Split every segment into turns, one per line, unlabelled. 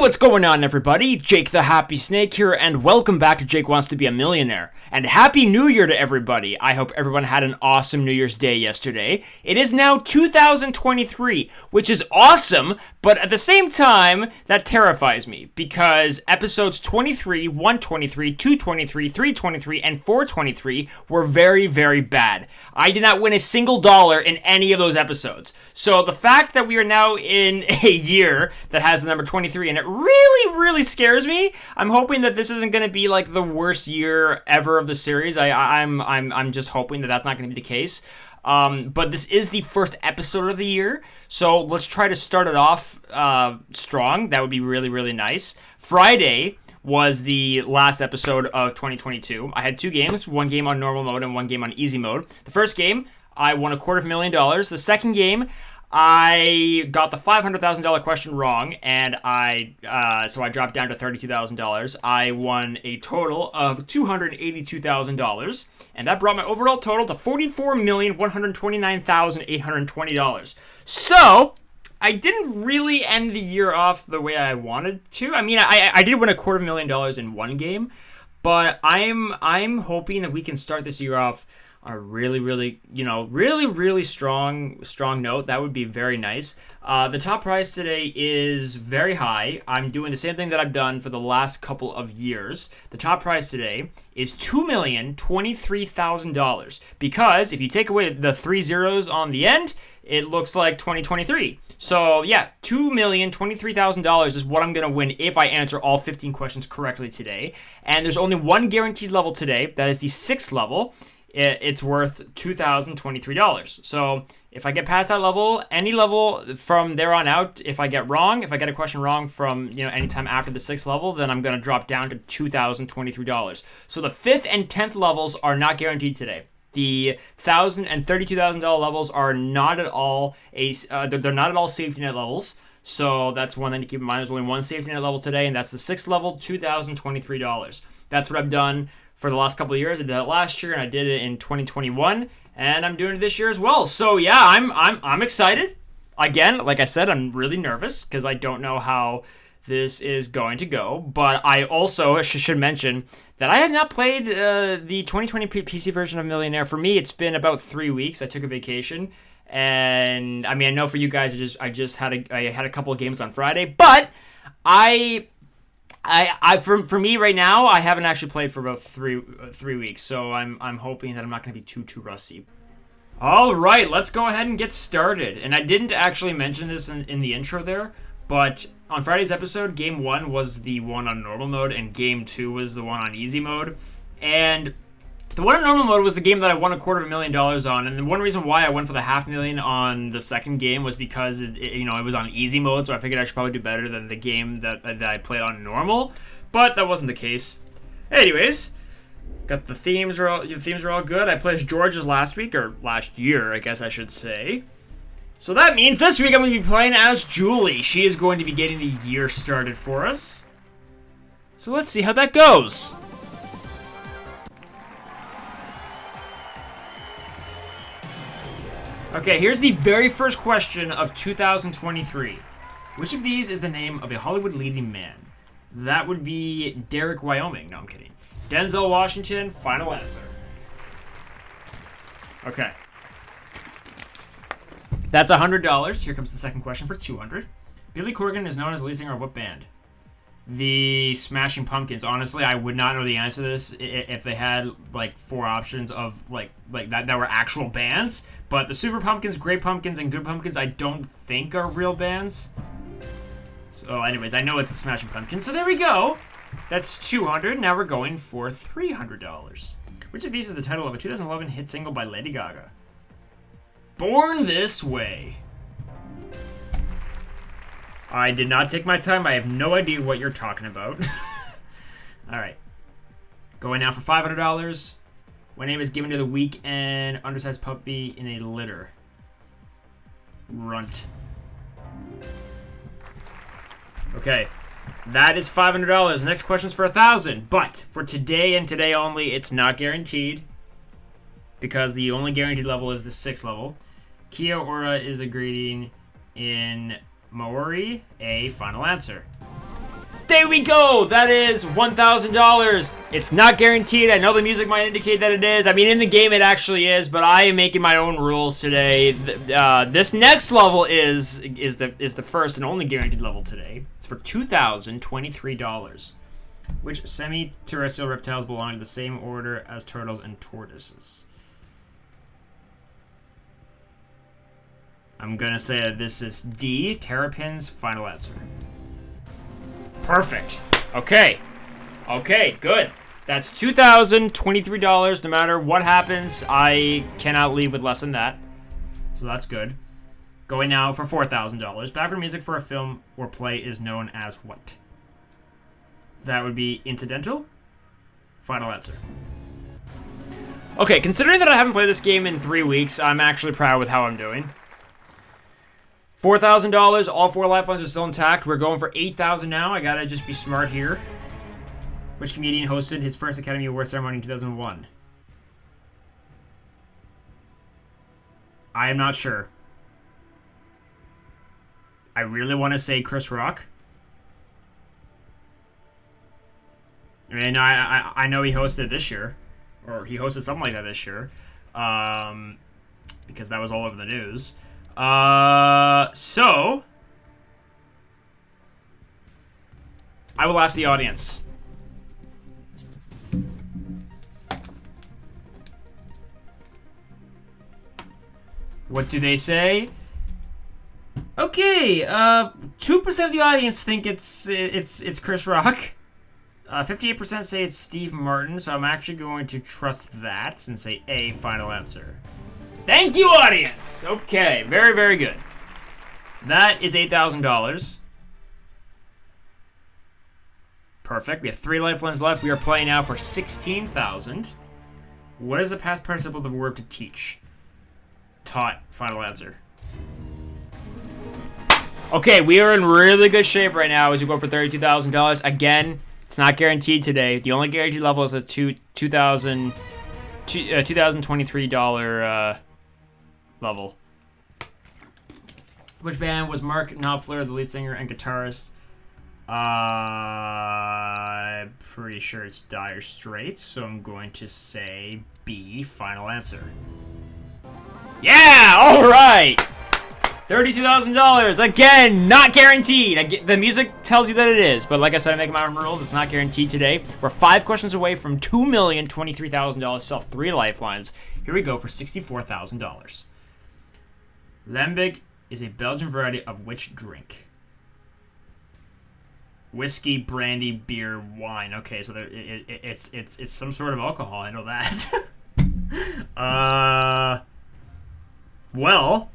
What's going on, everybody? Jake the Happy Snake here, and welcome back to Jake Wants to Be a Millionaire. And Happy New Year to everybody. I hope everyone had an awesome New Year's Day yesterday. It is now 2023, which is awesome, but at the same time, that terrifies me, because episodes 23, 123, 223, 323, and 423 were very, very bad. I did not win a single dollar in any of those episodes. So the fact that we are now in a year that has the number 23 in it really scares me. I'm hoping that this isn't going to be like the worst year ever of the series. I'm just hoping that that's not going to be the case. But this is the first episode of the year, so let's try to start it off strong. That would be really nice. Friday was the last episode of 2022. I had two games, one game on normal mode and one game on easy mode. The first game, I won $250,000. The second game, I got the $500,000 question wrong, and so I dropped down to $32,000. I won a total of $282,000, and that brought my overall total to $44,129,820. So I didn't really end the year off the way I wanted to. I mean, I did win $250,000 in one game, but I'm hoping that we can start this year off on a really strong note. That would be very nice. The top prize today is very high. I'm doing the same thing that I've done for the last couple of years. The top prize today is $2,023,000, because if you take away the 3 zeros on the end, it looks like 2023. So yeah, $2,023,000 is what I'm going to win if I answer all 15 questions correctly today. And there's only one guaranteed level today. That is the 6th level. It's worth $2,023. So if I get past that level, any level from there on out, if I get a question wrong from anytime after the 6th level, then I'm going to drop down to $2,023. So the 5th and 10th levels are not guaranteed today. The $1,000 and $32,000 levels are not at all they're not at all safety net levels. So that's one thing to keep in mind. There's only one safety net level today, and that's the 6th level, $2,023. That's what I've done for the last couple of years. I did that last year, and I did it in 2021, and I'm doing it this year as well. So yeah, I'm excited. Again, like I said, I'm really nervous because I don't know how this is going to go. But I also should mention that I have not played the 2020 PC version of Millionaire. For me, it's been about 3 weeks. I took a vacation, and I mean, I know for you guys, I had a couple of games on Friday, but for me right now, I haven't actually played for about three weeks, so I'm hoping that I'm not going to be too rusty. All right, let's go ahead and get started. And I didn't actually mention this in the intro there, but on Friday's episode, Game 1 was the one on normal mode, and Game 2 was the one on easy mode. And the one on normal mode was the game that I won $250,000 on, and the one reason why I went for the $500,000 on the second game was because it was on easy mode, so I figured I should probably do better than the game that I played on normal, but that wasn't the case. Anyways, got the themes are all good. I played as George's last year, I guess I should say. So that means this week I'm going to be playing as Julie. She is going to be getting the year started for us. So let's see how that goes. Okay, here's the very first question of 2023. Which of these is the name of a Hollywood leading man? That would be Derek Wyoming. No, I'm kidding. Denzel Washington, final answer. Okay. That's $100. Here comes the second question for $200. Billy Corgan is known as the lead singer of what band? The Smashing Pumpkins. Honestly, I would not know the answer to this if they had like 4 options of like that were actual bands. But the Super Pumpkins, Great Pumpkins, and Good Pumpkins, I don't think are real bands. So, anyways, I know it's the Smashing Pumpkins. So there we go. That's $200. Now we're going for $300. Which of these is the title of a 2011 hit single by Lady Gaga? Born This Way. I did not take my time. I have no idea what you're talking about. All right. Going now for $500. What name is given to the weak and undersized puppy in a litter? Runt. Okay. That is $500. The next question is for $1,000. But for today and today only, it's not guaranteed, because the only guaranteed level is the 6th level. Kia ora is a greeting in Maori. A final answer. There we go. That is $1,000. It's not guaranteed. I know the music might indicate that it is. I mean, in the game it actually is, but I am making my own rules today. This next level is the first and only guaranteed level today. It's for $2,023. Which semi-terrestrial reptiles belong to the same order as turtles and tortoises? I'm gonna say that this is D, terrapins. Final answer. Perfect. Okay. Okay, good. That's $2,023. No matter what happens, I cannot leave with less than that. So that's good. Going now for $4,000. Background music for a film or play is known as what? That would be incidental. Final answer. Okay, considering that I haven't played this game in 3 weeks, I'm actually proud with how I'm doing. $4,000, all 4 lifelines are still intact. We're going for $8,000 now. I gotta just be smart here. Which comedian hosted his first Academy Award ceremony in 2001? I am not sure. I really want to say Chris Rock. I mean, I know he hosted this year. Or he hosted something like that this year. Because that was all over the news. So I will ask the audience. What do they say? Okay, 2% of the audience think it's Chris Rock. 58% say it's Steve Martin, so I'm actually going to trust that and say A, final answer. Thank you, audience! Okay, very, very good. That is $8,000. Perfect. We have 3 lifelines left. We are playing now for $16,000. What is the past participle of the verb to teach? Taught. Final answer. Okay, we are in really good shape right now as we go for $32,000. Again, it's not guaranteed today. The only guaranteed level is a $2,023 level. Which band was Mark Knopfler, the lead singer and guitarist? I'm pretty sure it's Dire Straits, so I'm going to say B, final answer. Yeah, all right. $32,000. Again, not guaranteed. The music tells you that it is, but like I said, I'm making my own rules. It's not guaranteed today. We're 5 questions away from $2,023,000. Still 3 lifelines. Here we go for $64,000. Lambic is a Belgian variety of which drink? Whiskey, brandy, beer, wine. Okay, so it's some sort of alcohol. I know that. Well,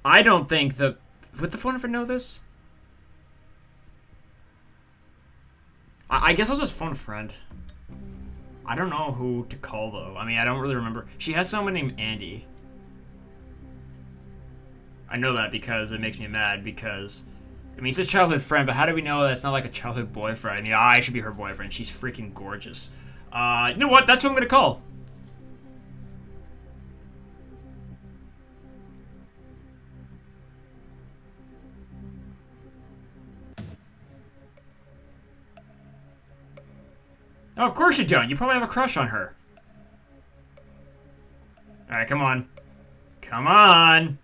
I don't think the... Would the phone ever know this? I guess I'll just phone a friend. I don't know who to call, though. I mean, I don't really remember. She has someone named Andy. I know that because it makes me mad because... I mean, he's a childhood friend, but how do we know that it's not like a childhood boyfriend? I mean, I should be her boyfriend. She's freaking gorgeous. You know what? That's who I'm going to call. Oh, of course you don't. You probably have a crush on her. Alright, come on. Come on.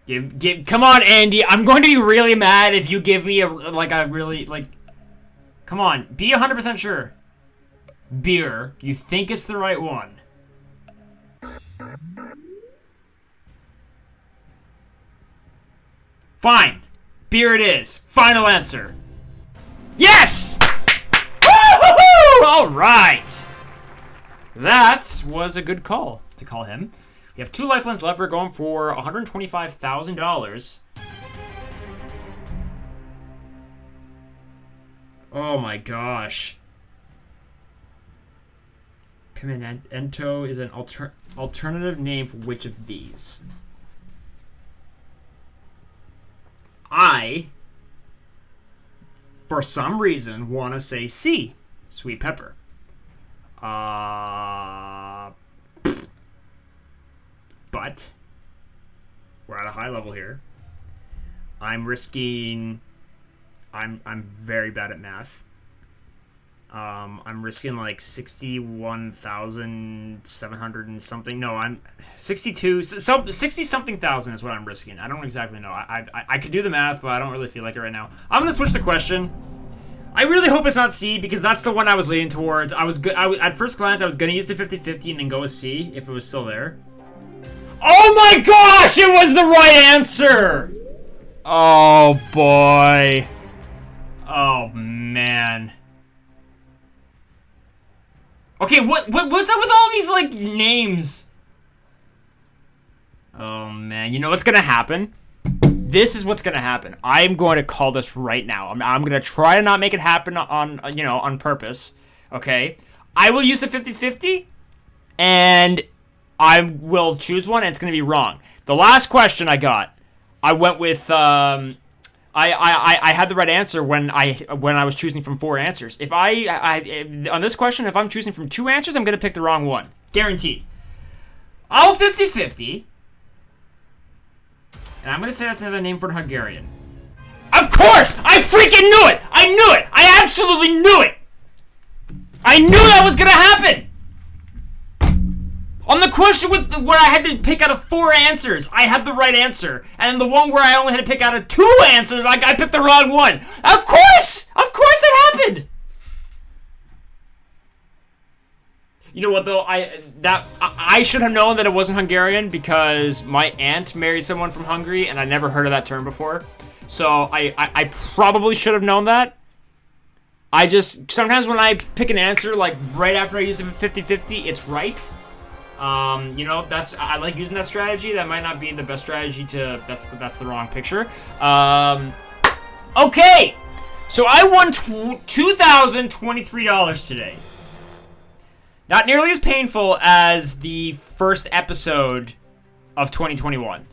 Come on, Andy. I'm going to be really mad if you give me come on. Be 100% sure. Beer. You think it's the right one. Fine. Beer it is. Final answer. Yes! Woo-hoo-hoo! All right. That was a good call to call him. We have 2 lifelines left. We're going for $125,000. Oh my gosh. Pimento is an alternative name for which of these? I, for some reason, want to say C, sweet pepper. But We're at a high level here. I'm risking... I'm very bad at math. I'm risking like 61,700 and something. No, I'm 60-something thousand is what I'm risking. I don't exactly know. I could do the math, but I don't really feel like it right now. I'm gonna switch the question. I really hope it's not C, because that's the one I was leaning towards. At first glance, I was gonna use the 50-50 and then go with C if it was still there. Oh my gosh! It was the right answer! Oh boy. Oh man. Okay, what's up with all these, like, names? Oh, man. You know what's gonna happen? This is what's gonna happen. I'm going to call this right now. I'm gonna try to not make it happen on purpose. Okay? I will use a 50-50, and I will choose one, and it's gonna be wrong. The last question I got, I went with, I had the right answer when I was choosing from 4 answers. If on this question, if I'm choosing from 2 answers, I'm gonna pick the wrong one, guaranteed. I'll 50-50, and I'm gonna say that's another name for Hungarian. Of course, I freaking knew it. I knew it. I absolutely knew it. I knew that was gonna happen. On the question where I had to pick out of 4 answers, I had the right answer. And the one where I only had to pick out of 2 answers, I picked the wrong one. Of course! Of course that happened! You know what, though? I should have known that it wasn't Hungarian because my aunt married someone from Hungary, and I never heard of that term before. So I probably should have known that. Sometimes when I pick an answer, like, right after I use a 50-50, it's right. I like using that strategy. That might not be the best strategy that's the wrong picture. Okay, so I won $2,023 today. Not nearly as painful as the first episode of 2021.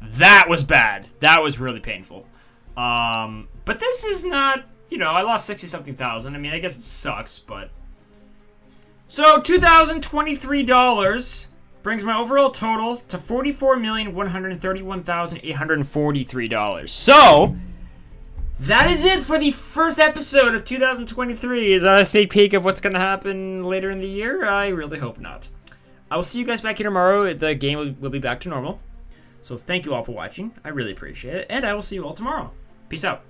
That was bad. That was really painful. But this is not, I lost 60-something thousand. I mean, I guess it sucks, but... So, $2,023 brings my overall total to $44,131,843. So, that is it for the first episode of 2023. Is that a sneak peek of what's going to happen later in the year? I really hope not. I will see you guys back here tomorrow. The game will be back to normal. So, thank you all for watching. I really appreciate it. And I will see you all tomorrow. Peace out.